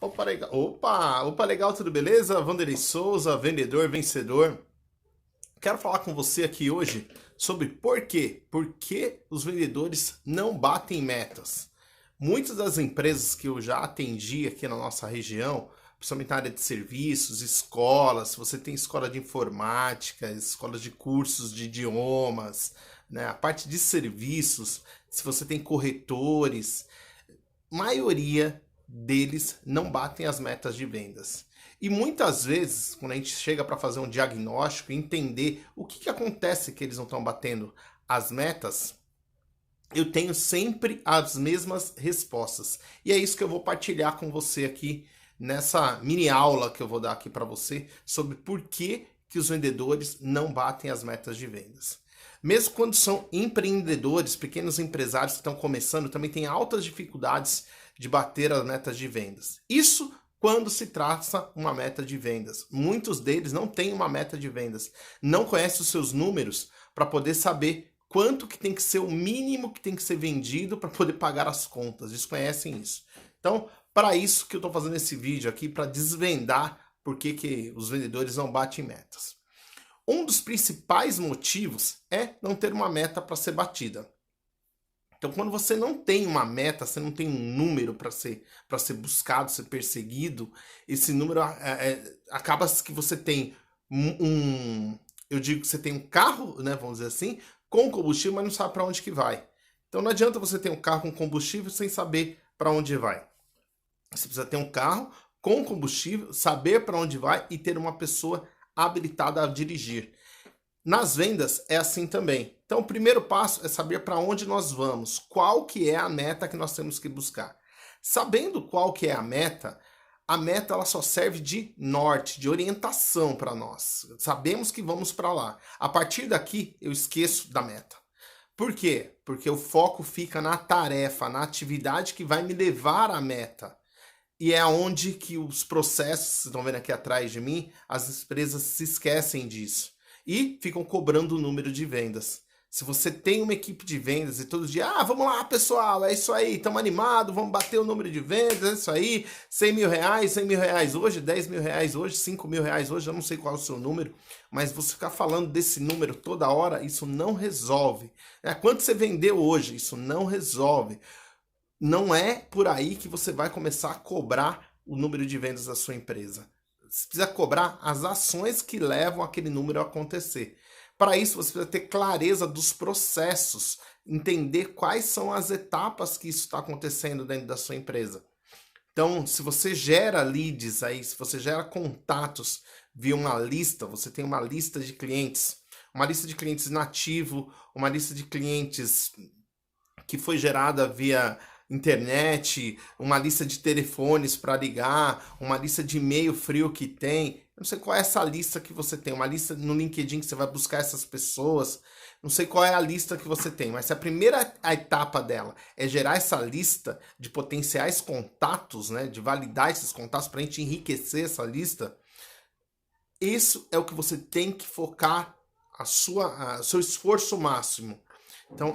Opa, legal, tudo beleza? Vanderlei Souza, vendedor, vencedor. Quero falar com você aqui hoje sobre por que os vendedores não batem metas. Muitas das empresas que eu já atendi aqui na nossa região, principalmente na área de serviços, escolas, se você tem escola de informática, escolas de cursos de idiomas, né? A parte de serviços, se você tem corretores, maioria deles não batem as metas de vendas. E muitas vezes, quando a gente chega para fazer um diagnóstico e entender o que acontece que eles não estão batendo as metas, eu tenho sempre as mesmas respostas. E é isso que eu vou partilhar com você aqui nessa mini aula que eu vou dar aqui para você sobre por que os vendedores não batem as metas de vendas. Mesmo quando são empreendedores, pequenos empresários que estão começando, também têm altas dificuldades de bater as metas de vendas. Isso quando se traça uma meta de vendas. Muitos deles não têm uma meta de vendas, não conhecem os seus números para poder saber quanto que tem que ser o mínimo que tem que ser vendido para poder pagar as contas. Desconhecem isso. Então, para isso que eu estou fazendo esse vídeo aqui, para desvendar por que os vendedores não batem metas. Um dos principais motivos é não ter uma meta para ser batida. Então, quando você não tem uma meta, você não tem um número para ser buscado, ser perseguido, esse número acaba que você tem eu digo que você tem um carro, né, vamos dizer assim, com combustível, mas não sabe para onde que vai. Então, não adianta você ter um carro com combustível sem saber para onde vai. Você precisa ter um carro com combustível, saber para onde vai e ter uma pessoa habilitada a dirigir. Nas vendas é assim também. Então, o primeiro passo é saber para onde nós vamos, qual que é a meta que nós temos que buscar. Sabendo qual que é a meta ela só serve de norte, de orientação para nós. Sabemos que vamos para lá. A partir daqui, eu esqueço da meta. Por quê? Porque o foco fica na tarefa, na atividade que vai me levar à meta. E é onde que os processos, vocês estão vendo aqui atrás de mim, as empresas se esquecem disso. E ficam cobrando o número de vendas. Se você tem uma equipe de vendas e todo dia, vamos lá pessoal, é isso aí, estamos animados, vamos bater o número de vendas, é isso aí, 100 mil reais, 100 mil reais hoje, 10 mil reais hoje, 5 mil reais hoje, eu não sei qual é o seu número, mas você ficar falando desse número toda hora, isso não resolve. Quanto você vendeu hoje? Isso não resolve. Não é por aí que você vai começar a cobrar o número de vendas da sua empresa. Você precisa cobrar as ações que levam aquele número a acontecer. Para isso, você precisa ter clareza dos processos, entender quais são as etapas que isso está acontecendo dentro da sua empresa. Então, se você gera leads aí, se você gera contatos via uma lista, você tem uma lista de clientes nativo, uma lista de clientes que foi gerada via internet, uma lista de telefones para ligar, uma lista de e-mail frio que tem. Eu não sei qual é essa lista que você tem, uma lista no LinkedIn que você vai buscar essas pessoas. Não sei qual é a lista que você tem, mas se a primeira etapa dela é gerar essa lista de potenciais contatos, né, de validar esses contatos para a gente enriquecer essa lista, isso é o que você tem que focar seu esforço máximo. Então,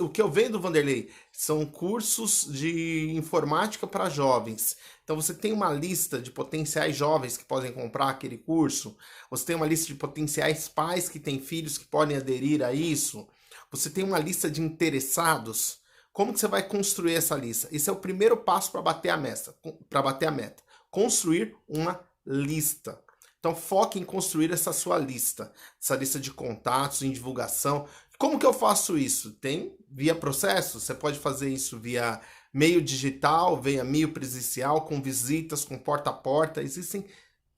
o que eu vendo, Vanderlei, são cursos de informática para jovens. Então, você tem uma lista de potenciais jovens que podem comprar aquele curso. Você tem uma lista de potenciais pais que têm filhos que podem aderir a isso. Você tem uma lista de interessados. Como que você vai construir essa lista? Esse é o primeiro passo para bater a meta. Construir uma lista. Então, foque em construir essa sua lista. Essa lista de contatos, em divulgação. Como que eu faço isso? Tem via processo, você pode fazer isso via meio digital, via meio presencial, com visitas, com porta a porta. Existem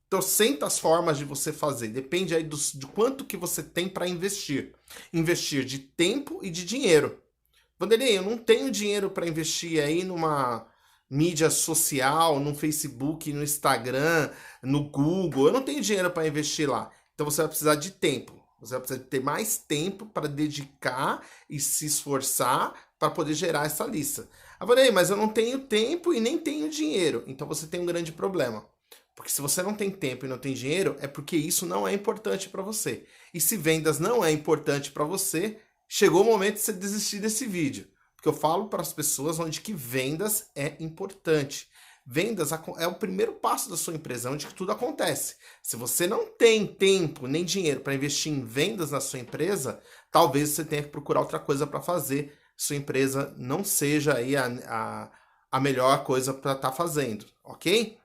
trocentas formas de você fazer. Depende aí de quanto que você tem para investir. Investir de tempo e de dinheiro. Vanderlei, eu não tenho dinheiro para investir aí numa mídia social, no Facebook, no Instagram, no Google. Eu não tenho dinheiro para investir lá. Então você vai precisar de tempo. Você vai precisar ter mais tempo para dedicar e se esforçar para poder gerar essa lista. Vanderlei, mas eu não tenho tempo e nem tenho dinheiro. Então você tem um grande problema. Porque se você não tem tempo e não tem dinheiro, é porque isso não é importante para você. E se vendas não é importante para você, chegou o momento de você desistir desse vídeo. Porque eu falo para as pessoas onde que vendas é importante. Vendas é o primeiro passo da sua empresa, onde que tudo acontece. Se você não tem tempo nem dinheiro para investir em vendas na sua empresa, talvez você tenha que procurar outra coisa para fazer. Sua empresa não seja aí a melhor coisa para estar fazendo, ok?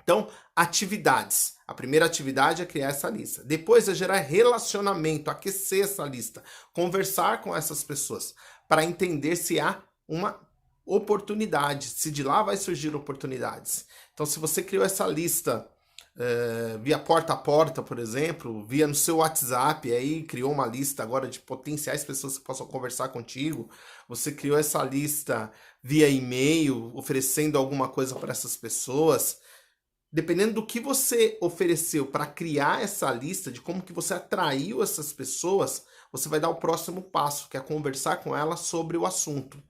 Então, atividades. A primeira atividade é criar essa lista. Depois é gerar relacionamento, aquecer essa lista, conversar com essas pessoas para entender se há uma oportunidade, se de lá vai surgir oportunidades. Então, se você criou essa lista via porta a porta, por exemplo, via no seu WhatsApp, aí criou uma lista agora de potenciais pessoas que possam conversar contigo, você criou essa lista via e-mail, oferecendo alguma coisa para essas pessoas. Dependendo do que você ofereceu para criar essa lista, de como que você atraiu essas pessoas, você vai dar o próximo passo, que é conversar com elas sobre o assunto.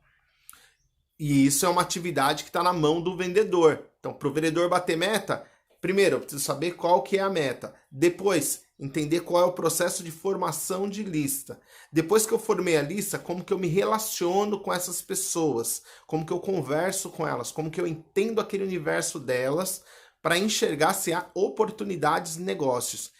E isso é uma atividade que está na mão do vendedor. Então, para o vendedor bater meta, primeiro eu preciso saber qual que é a meta. Depois, entender qual é o processo de formação de lista. Depois que eu formei a lista, como que eu me relaciono com essas pessoas, como que eu converso com elas, como que eu entendo aquele universo delas, para enxergar se há oportunidades de negócios.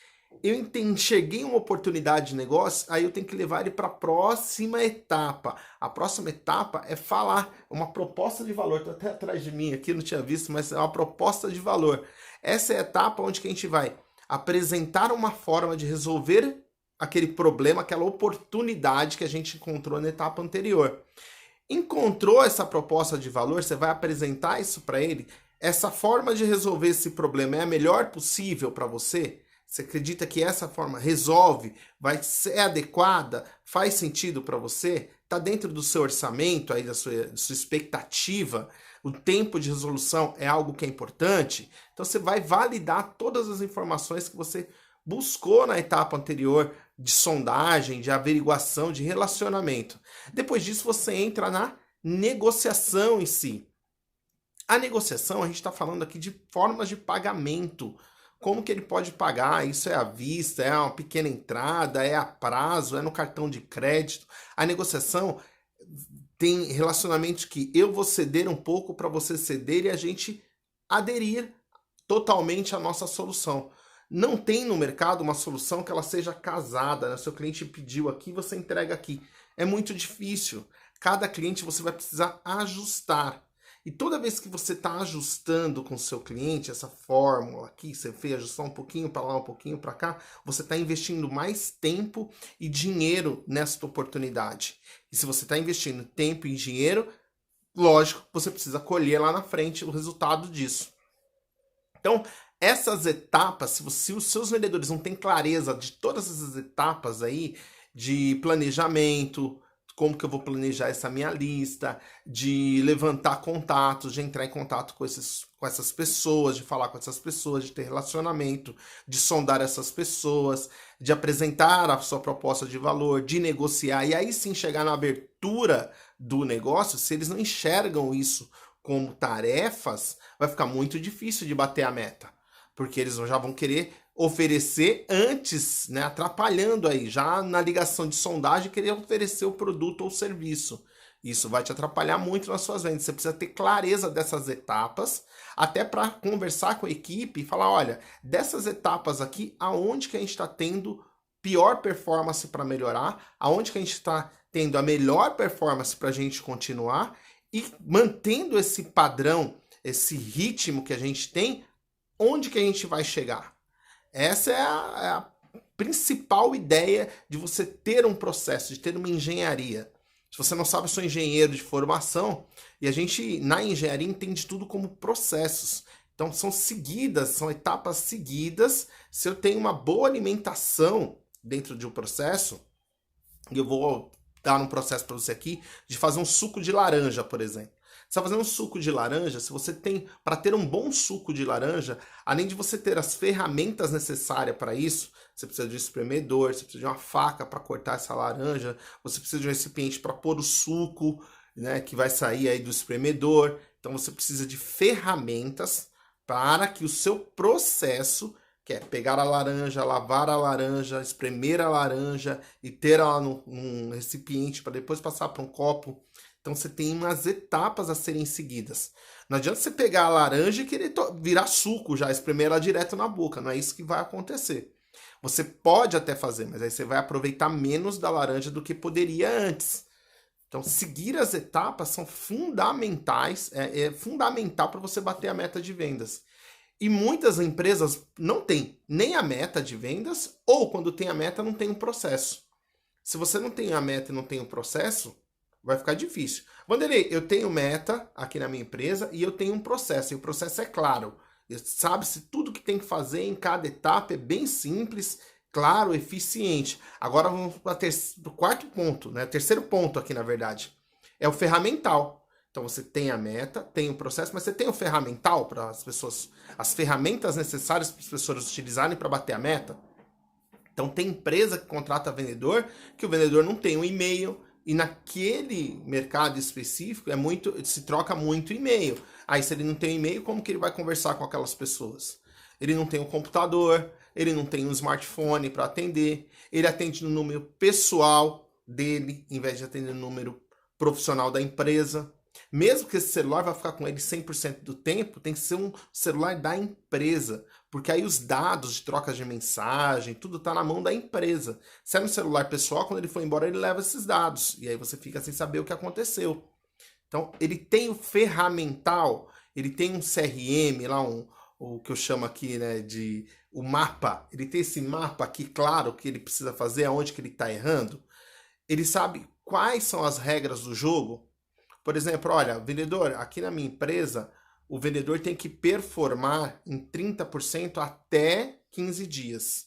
Eu enxerguei uma oportunidade de negócio, aí eu tenho que levar ele para a próxima etapa. A próxima etapa é falar, uma proposta de valor. Está até atrás de mim aqui, não tinha visto, mas é uma proposta de valor. Essa é a etapa onde que a gente vai apresentar uma forma de resolver aquele problema, aquela oportunidade que a gente encontrou na etapa anterior. Encontrou essa proposta de valor, você vai apresentar isso para ele. Essa forma de resolver esse problema é a melhor possível para você? Você acredita que essa forma resolve, vai ser adequada, faz sentido para você? Está dentro do seu orçamento, aí da sua expectativa? O tempo de resolução é algo que é importante? Então você vai validar todas as informações que você buscou na etapa anterior de sondagem, de averiguação, de relacionamento. Depois disso você entra na negociação em si. A negociação, a gente está falando aqui de formas de pagamento. Como que ele pode pagar? Isso é à vista, é uma pequena entrada, é a prazo, é no cartão de crédito. A negociação tem relacionamentos que eu vou ceder um pouco para você ceder e a gente aderir totalmente à nossa solução. Não tem no mercado uma solução que ela seja casada, né? Seu cliente pediu aqui, você entrega aqui. É muito difícil. Cada cliente você vai precisar ajustar. E toda vez que você está ajustando com o seu cliente, essa fórmula aqui, você fez ajustar um pouquinho para lá, um pouquinho para cá, você está investindo mais tempo e dinheiro nessa oportunidade. E se você está investindo tempo e dinheiro, lógico, você precisa colher lá na frente o resultado disso. Então, essas etapas, se os seus vendedores não têm clareza de todas essas etapas aí, de planejamento, como que eu vou planejar essa minha lista, de levantar contatos, de entrar em contato com essas pessoas, de falar com essas pessoas, de ter relacionamento, de sondar essas pessoas, de apresentar a sua proposta de valor, de negociar, e aí sim chegar na abertura do negócio. Se eles não enxergam isso como tarefas, vai ficar muito difícil de bater a meta, porque eles já vão querer oferecer antes, né, atrapalhando aí, já na ligação de sondagem, querer oferecer o produto ou serviço. Isso vai te atrapalhar muito nas suas vendas. Você precisa ter clareza dessas etapas, até para conversar com a equipe e falar, olha, dessas etapas aqui, aonde que a gente está tendo pior performance para melhorar, aonde que a gente está tendo a melhor performance para a gente continuar, e mantendo esse padrão, esse ritmo que a gente tem, onde que a gente vai chegar? Essa é a principal ideia de você ter um processo, de ter uma engenharia. Se você não sabe, eu sou engenheiro de formação e a gente, na engenharia, entende tudo como processos. Então, são seguidas, são etapas seguidas. Se eu tenho uma boa alimentação dentro de um processo, e eu vou dar um processo para você aqui, de fazer um suco de laranja, por exemplo. Você está fazendo um suco de laranja, se você tem, para ter um bom suco de laranja, além de você ter as ferramentas necessárias para isso, você precisa de um espremedor, você precisa de uma faca para cortar essa laranja, você precisa de um recipiente para pôr o suco, né, que vai sair aí do espremedor. Então você precisa de ferramentas para que o seu processo, que é pegar a laranja, lavar a laranja, espremer a laranja e ter ela num recipiente para depois passar para um copo, Então você tem umas etapas a serem seguidas. Não adianta você pegar a laranja e querer virar suco já, espremer ela direto na boca. Não é isso que vai acontecer. Você pode até fazer, mas aí você vai aproveitar menos da laranja do que poderia antes. Então, seguir as etapas são fundamentais, é fundamental para você bater a meta de vendas. E muitas empresas não têm nem a meta de vendas, ou quando tem a meta, não tem um processo. Se você não tem a meta e não tem um processo, vai ficar difícil. Vanderlei, eu tenho meta aqui na minha empresa e eu tenho um processo, e o processo é claro. Sabe-se tudo que tem que fazer em cada etapa, é bem simples, claro, eficiente. Agora vamos para o quarto ponto, né? Terceiro ponto aqui, na verdade, é o ferramental. Então você tem a meta, tem o processo, mas você tem o ferramental para as pessoas, as ferramentas necessárias para as pessoas utilizarem para bater a meta. Então tem empresa que contrata vendedor, que o vendedor não tem um e-mail, e naquele mercado específico se troca muito e-mail. Aí se ele não tem e-mail, como que ele vai conversar com aquelas pessoas? Ele não tem um computador, ele não tem um smartphone para atender, ele atende no número pessoal dele, em vez de atender no número profissional da empresa. Mesmo que esse celular vai ficar com ele 100% do tempo, tem que ser um celular da empresa, porque aí os dados de troca de mensagem, tudo está na mão da empresa. Se é no celular pessoal, quando ele for embora, ele leva esses dados, e aí você fica sem saber o que aconteceu. Então, ele tem o ferramental, ele tem um CRM, lá o que eu chamo aqui, né, de o mapa. Ele tem esse mapa aqui, claro, que ele precisa fazer, aonde que ele está errando. Ele sabe quais são as regras do jogo. Por exemplo, olha, vendedor, aqui na minha empresa, o vendedor tem que performar em 30% até 15 dias.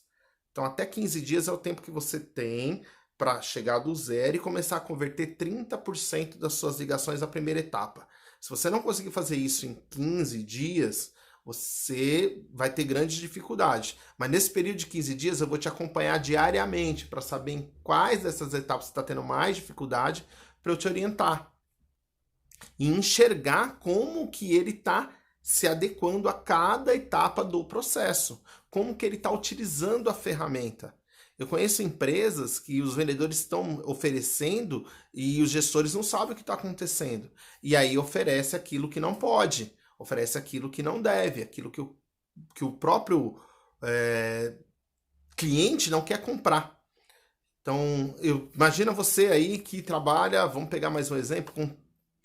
Então, até 15 dias é o tempo que você tem para chegar do zero e começar a converter 30% das suas ligações na primeira etapa. Se você não conseguir fazer isso em 15 dias, você vai ter grande dificuldade. Mas nesse período de 15 dias eu vou te acompanhar diariamente para saber em quais dessas etapas você está tendo mais dificuldade para eu te orientar. E enxergar como que ele está se adequando a cada etapa do processo, como que ele está utilizando a ferramenta. Eu conheço empresas que os vendedores estão oferecendo e os gestores não sabem o que está acontecendo. E aí oferece aquilo que não pode, oferece aquilo que não deve, aquilo que o próprio cliente não quer comprar. Então, imagina você aí que trabalha, vamos pegar mais um exemplo,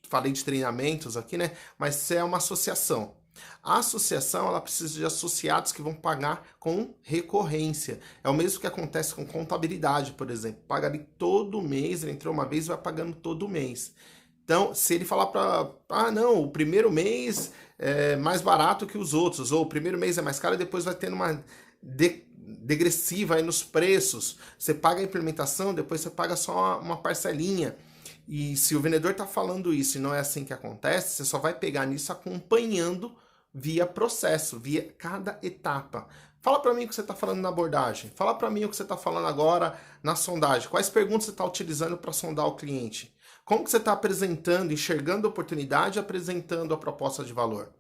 falei de treinamentos aqui, né? Mas se é uma associação. A associação, ela precisa de associados que vão pagar com recorrência. É o mesmo que acontece com contabilidade, por exemplo. Paga ali todo mês, ele entrou uma vez e vai pagando todo mês. Então, se ele falar não, o primeiro mês é mais barato que os outros, ou o primeiro mês é mais caro e depois vai tendo uma degressiva aí nos preços. Você paga a implementação, depois você paga só uma parcelinha. E se o vendedor está falando isso e não é assim que acontece, você só vai pegar nisso acompanhando via processo, via cada etapa. Fala para mim o que você está falando na abordagem. Fala para mim o que você está falando agora na sondagem. Quais perguntas você está utilizando para sondar o cliente? Como que você está apresentando, enxergando a oportunidade, apresentando a proposta de valor?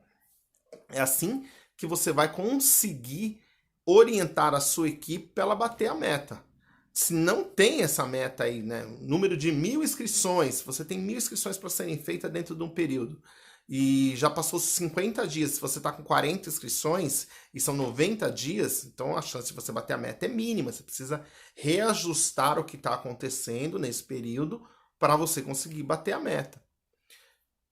É assim que você vai conseguir orientar a sua equipe para ela bater a meta. Se não tem essa meta aí, né? Número de 1.000 inscrições, você tem 1.000 inscrições para serem feitas dentro de um período. E já passou 50 dias, se você está com 40 inscrições e são 90 dias, então a chance de você bater a meta é mínima. Você precisa reajustar o que está acontecendo nesse período para você conseguir bater a meta.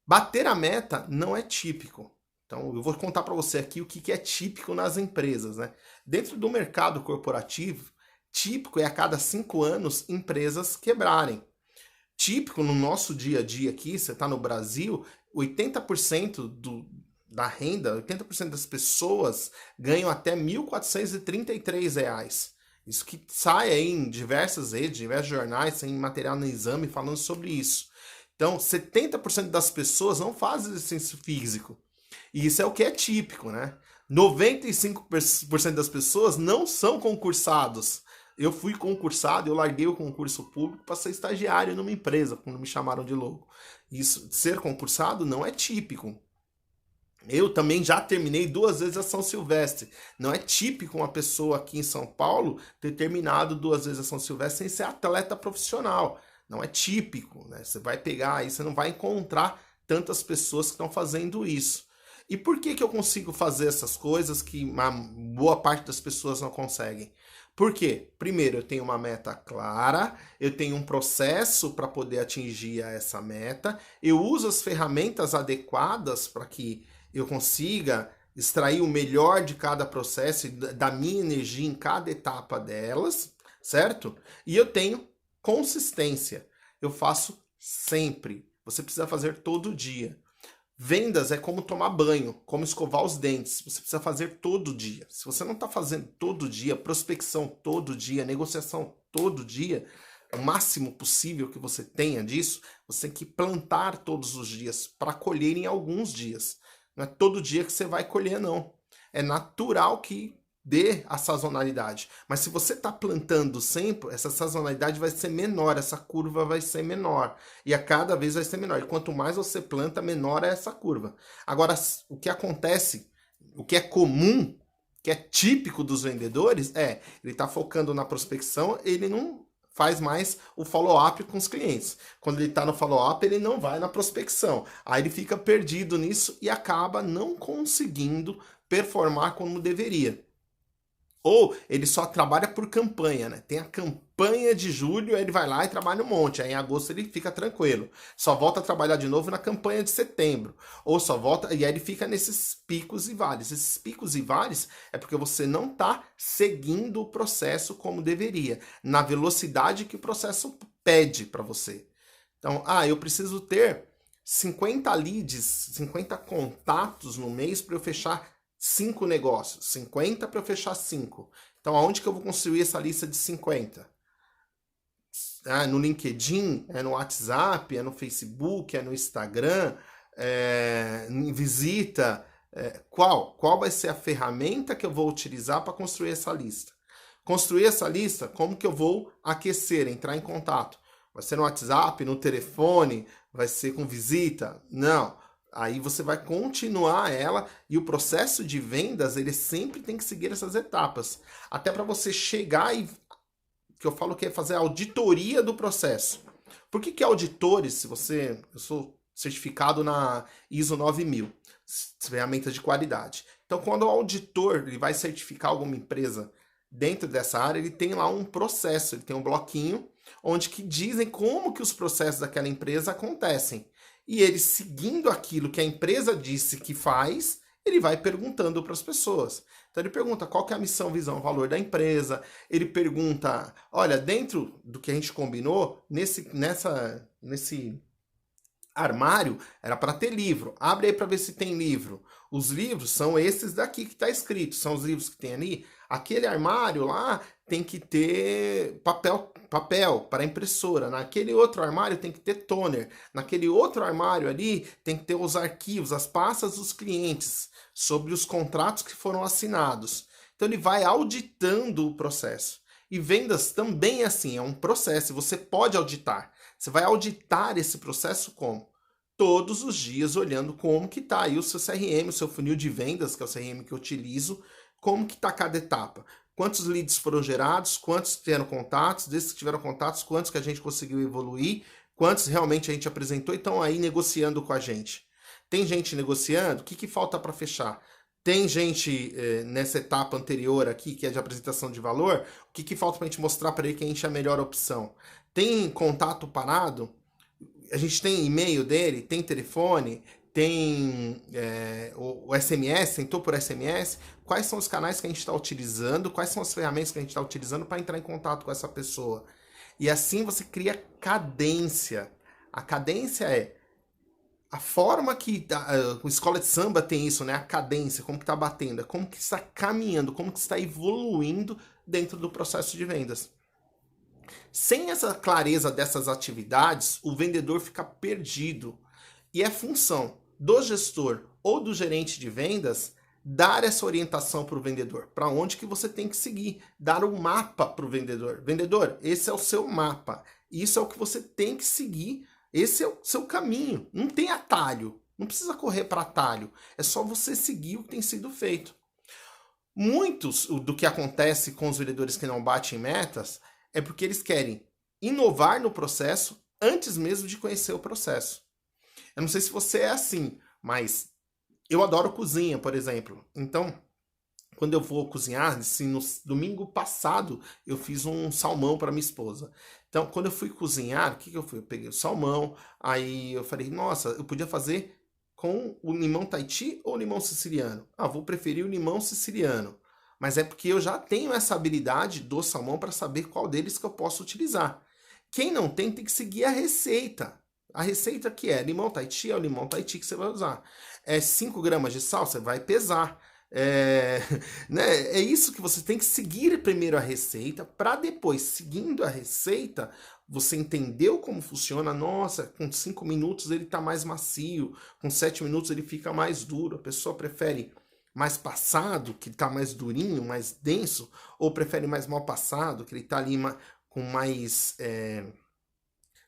Bater a meta não é típico. Então eu vou contar para você aqui o que é típico nas empresas, né? Dentro do mercado corporativo, típico é a cada 5 anos empresas quebrarem. Típico no nosso dia a dia aqui, você está no Brasil, 80% da renda, 80% das pessoas ganham até R$ 1.433. Isso que sai aí em diversas redes, diversos jornais, tem material no Exame falando sobre isso. Então, 70% das pessoas não fazem exercício físico. E isso é o que é típico, né? 95% das pessoas não são concursados. Eu fui concursado, eu larguei o concurso público para ser estagiário numa empresa, quando me chamaram de louco. Isso, ser concursado não é típico. Eu também já terminei 2 vezes a São Silvestre. Não é típico uma pessoa aqui em São Paulo ter terminado 2 vezes a São Silvestre sem ser atleta profissional. não é típico, né? Você vai pegar aí, você não vai encontrar tantas pessoas que estão fazendo isso. E por que eu consigo fazer essas coisas que uma boa parte das pessoas não conseguem? Por quê? Primeiro, eu tenho uma meta clara, eu tenho um processo para poder atingir essa meta, eu uso as ferramentas adequadas para que eu consiga extrair o melhor de cada processo e da minha energia em cada etapa delas, certo? E eu tenho consistência. Eu faço sempre. Você precisa fazer todo dia. Vendas é como tomar banho, como escovar os dentes. Você precisa fazer todo dia. Se você não está fazendo todo dia, prospecção todo dia, negociação todo dia, o máximo possível que você tenha disso, você tem que plantar todos os dias para colher em alguns dias. Não é todo dia que você vai colher, não. É natural que dê a sazonalidade. Mas se você está plantando sempre, essa sazonalidade vai ser menor, essa curva vai ser menor. E a cada vez vai ser menor. E quanto mais você planta, menor é essa curva. Agora, o que acontece, o que é comum, que é típico dos vendedores, ele está focando na prospecção, ele não faz mais o follow-up com os clientes. Quando ele está no follow-up, ele não vai na prospecção. Aí ele fica perdido nisso e acaba não conseguindo performar como deveria. Ou ele só trabalha por campanha, né? Tem a campanha de julho, aí ele vai lá e trabalha um monte. Aí em agosto ele fica tranquilo. Só volta a trabalhar de novo na campanha de setembro. Ou só volta, e aí ele fica nesses picos e vales. Esses picos e vales é porque você não está seguindo o processo como deveria, na velocidade que o processo pede para você. Então, eu preciso ter 50 leads, 50 contatos no mês para eu fechar 5 negócios, 50 para eu fechar 5. Então, aonde que eu vou construir essa lista de 50? No LinkedIn, é no WhatsApp, é no Facebook, é no Instagram, em visita. Qual vai ser a ferramenta que eu vou utilizar para construir essa lista? Construir essa lista, como que eu vou aquecer, entrar em contato? Vai ser no WhatsApp, no telefone, vai ser com visita? Não. Aí você vai continuar ela e o processo de vendas, ele sempre tem que seguir essas etapas. Até para você chegar e, que eu falo que é fazer a auditoria do processo. Por que auditores, eu sou certificado na ISO 9000, ferramentas de qualidade. Então, quando o auditor ele vai certificar alguma empresa dentro dessa área, ele tem lá um processo, ele tem um bloquinho onde que dizem como que os processos daquela empresa acontecem. E ele, seguindo aquilo que a empresa disse que faz, ele vai perguntando para as pessoas. Então ele pergunta qual que é a missão, visão, valor da empresa. Ele pergunta, olha, dentro do que a gente combinou, nesse armário era para ter livro. Abre aí para ver se tem livro. Os livros são esses daqui que está escrito. São os livros que tem ali. Aquele armário lá tem que ter papel para impressora. Naquele outro armário tem que ter toner. Naquele outro armário ali tem que ter os arquivos, as pastas dos clientes sobre os contratos que foram assinados. Então ele vai auditando o processo. E vendas também é assim, é um processo. Você pode auditar. Você vai auditar esse processo como? Todos os dias olhando como que está aí o seu CRM, o seu funil de vendas, que é o CRM que eu utilizo, como que está cada etapa. Quantos leads foram gerados, quantos tiveram contatos, desses que tiveram contatos, quantos que a gente conseguiu evoluir, quantos realmente a gente apresentou e estão aí negociando com a gente. Tem gente negociando? O que falta para fechar? Tem gente nessa etapa anterior aqui, que é de apresentação de valor, o que falta para a gente mostrar para ele que a gente é a melhor opção? Tem contato parado? A gente tem e-mail dele? Tem telefone? Tem o SMS? Tentou por SMS? Quais são os canais que a gente está utilizando? Quais são as ferramentas que a gente está utilizando para entrar em contato com essa pessoa? E assim você cria cadência. A cadência é a forma que a escola de samba tem isso, né? A cadência, como que está batendo, como que está caminhando, como que está evoluindo dentro do processo de vendas. Sem essa clareza dessas atividades, o vendedor fica perdido. E é função do gestor ou do gerente de vendas dar essa orientação para o vendedor, para onde que você tem que seguir, dar um mapa para o vendedor. Vendedor, esse é o seu mapa, isso é o que você tem que seguir, esse é o seu caminho, não tem atalho, não precisa correr para atalho, é só você seguir o que tem sido feito. Muitos do que acontece com os vendedores que não batem metas é porque eles querem inovar no processo antes mesmo de conhecer o processo. Eu não sei se você é assim, mas eu adoro cozinha, por exemplo. Então, quando eu vou cozinhar, assim, no domingo passado, eu fiz um salmão para minha esposa. Então, quando eu fui cozinhar, o que que eu fui? Eu peguei o salmão, aí eu falei, nossa, eu podia fazer com o limão Tahiti ou o limão siciliano? Ah, vou preferir o limão siciliano. Mas é porque eu já tenho essa habilidade do salmão para saber qual deles que eu posso utilizar. Quem não tem, tem que seguir a receita. A receita que é limão Tahiti é o limão Tahiti que você vai usar. É 5 gramas de sal, você vai pesar. É, né, é isso que você tem que seguir primeiro a receita, para depois, seguindo a receita, você entendeu como funciona. Nossa, com 5 minutos ele está mais macio, com 7 minutos ele fica mais duro. A pessoa prefere mais passado, que está mais durinho, mais denso, ou prefere mais mal passado, que ele está ali com mais...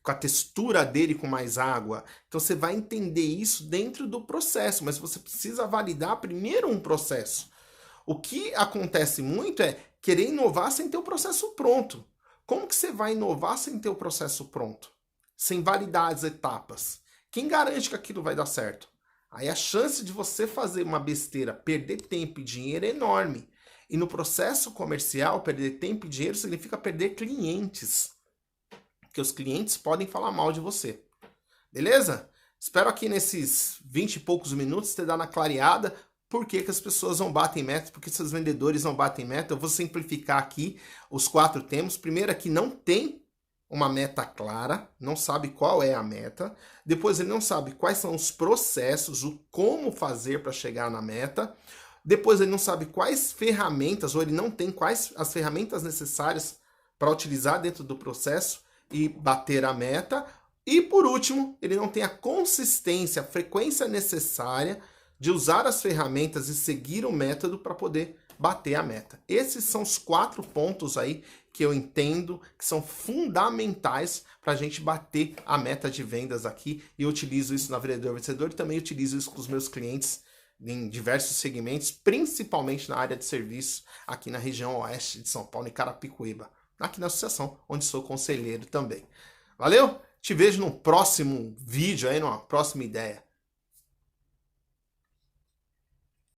com a textura dele com mais água. Então você vai entender isso dentro do processo, mas você precisa validar primeiro um processo. O que acontece muito é querer inovar sem ter o processo pronto. Como que você vai inovar sem ter o processo pronto? Sem validar as etapas? Quem garante que aquilo vai dar certo? Aí a chance de você fazer uma besteira, perder tempo e dinheiro é enorme. E no processo comercial, perder tempo e dinheiro significa perder clientes. Porque os clientes podem falar mal de você. Beleza? Espero aqui nesses 20 e poucos minutos ter dado uma clareada por que as pessoas não batem meta, porque seus vendedores não batem meta. Eu vou simplificar aqui os 4 temas. Primeiro é que não tem uma meta clara, não sabe qual é a meta. Depois ele não sabe quais são os processos, o como fazer para chegar na meta. Depois ele não sabe quais ferramentas, ou ele não tem quais as ferramentas necessárias para utilizar dentro do processo e bater a meta. E por último, ele não tem a consistência, a frequência necessária de usar as ferramentas e seguir o método para poder bater a meta. Esses são os 4 pontos aí que eu entendo que são fundamentais para a gente bater a meta de vendas aqui. E eu utilizo isso na Vendedor Vencedor e também utilizo isso com os meus clientes em diversos segmentos, principalmente na área de serviço aqui na região oeste de São Paulo, em Carapicuíba, aqui na associação, onde sou conselheiro também. Valeu? Te vejo no próximo vídeo aí, numa próxima ideia.